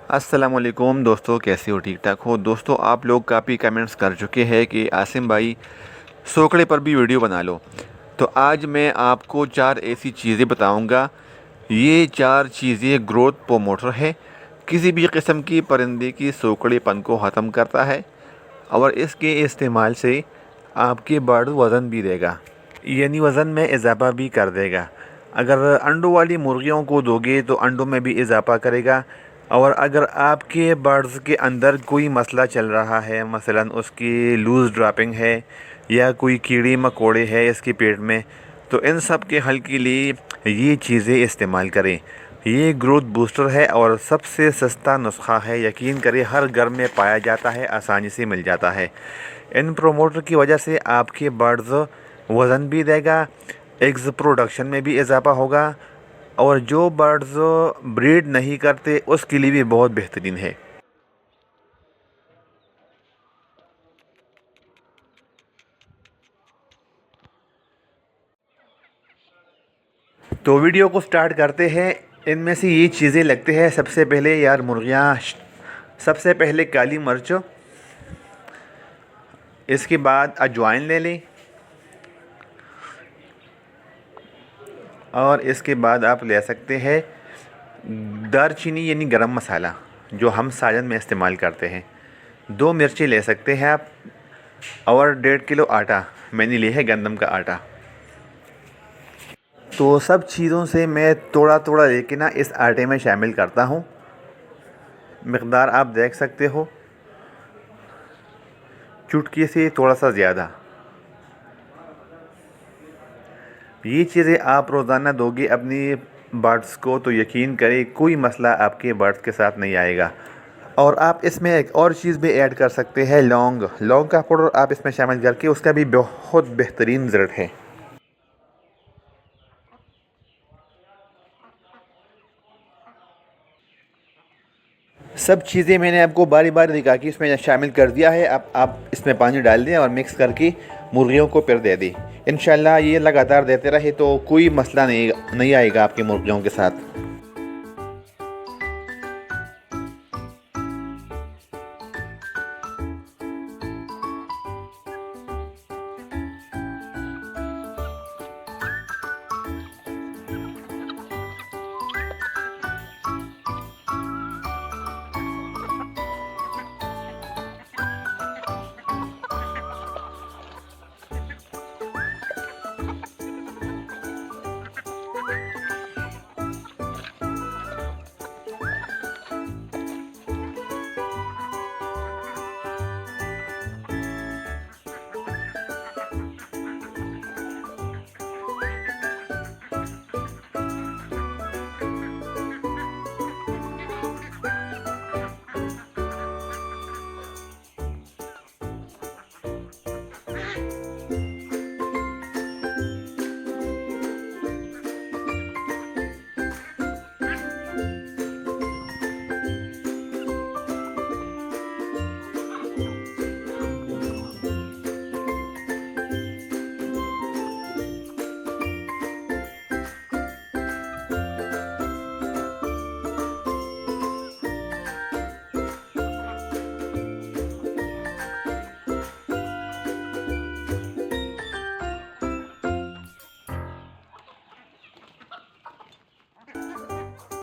अस्सलामुअलैकुम दोस्तों, कैसे हो? ठीक ठाक हो? दोस्तों, आप लोग काफ़ी कमेंट्स कर चुके हैं कि आसिम भाई सोकड़े पर भी वीडियो बना लो। तो आज मैं आपको 4 ऐसी चीज़ें बताऊंगा। ये 4 चीज़ें ग्रोथ प्रोमोटर है, किसी भी किस्म की परिंदे की सोकड़ेपन को ख़त्म करता है और इसके इस्तेमाल से आपके बर्ड वज़न भी देगा, यानी वज़न में इजाफा भी कर देगा। अगर अंडों वाली मुर्गियों को दोगे तो अंडों में भी इजाफा करेगा। और अगर आपके बर्ड्स के अंदर कोई मसला चल रहा है, मसलन उसकी लूज़ ड्रॉपिंग है या कोई कीड़े मकोड़े है इसके पेट में, तो इन सब के हल के लिए ये चीज़ें इस्तेमाल करें। ये ग्रोथ बूस्टर है और सबसे सस्ता नुस्खा है। यकीन करें, हर घर में पाया जाता है, आसानी से मिल जाता है। इन प्रोमोटर की वजह से आपके बर्ड्स वज़न भी देगा, एग्स प्रोडक्शन में भी इजाफा होगा और जो बर्ड्स ब्रीड नहीं करते उसके लिए भी बहुत बेहतरीन है। तो वीडियो को स्टार्ट करते हैं। इनमें से ये चीज़ें लगते हैं। सबसे पहले यार मुर्गियाँ, सबसे पहले काली मिर्च, इसके बाद अजवाइन ले लें और इसके बाद आप ले सकते हैं दारचीनी यानी गरम मसाला, जो हम साजन में इस्तेमाल करते हैं। 2 मिर्ची ले सकते हैं आप और 1.5 किलो आटा मैंने लिया है, गंदम का आटा। तो सब चीज़ों से मैं थोड़ा थोड़ा लेके ना इस आटे में शामिल करता हूँ। मकदार आप देख सकते हो, चुटकी से थोड़ा सा ज़्यादा। ये चीज़ें आप रोज़ाना दोगे अपनी बर्ड्स को तो यकीन करें कोई मसला आपके बर्ड्स के साथ नहीं आएगा। और आप इसमें एक और चीज़ भी ऐड कर सकते हैं, लौंग। लौंग का पाउडर आप इसमें शामिल करके उसका भी बहुत बेहतरीन रिज़ल्ट है। सब चीज़ें मैंने आपको बारी बारी दिखा के इसमें शामिल कर दिया है। अब आप इसमें पानी डाल दें और मिक्स करके मुर्गियों को फिर दे दें। इंशाल्लाह ये लगातार देते रहे तो कोई मसला नहीं आएगा आपकी मुर्गियों के साथ।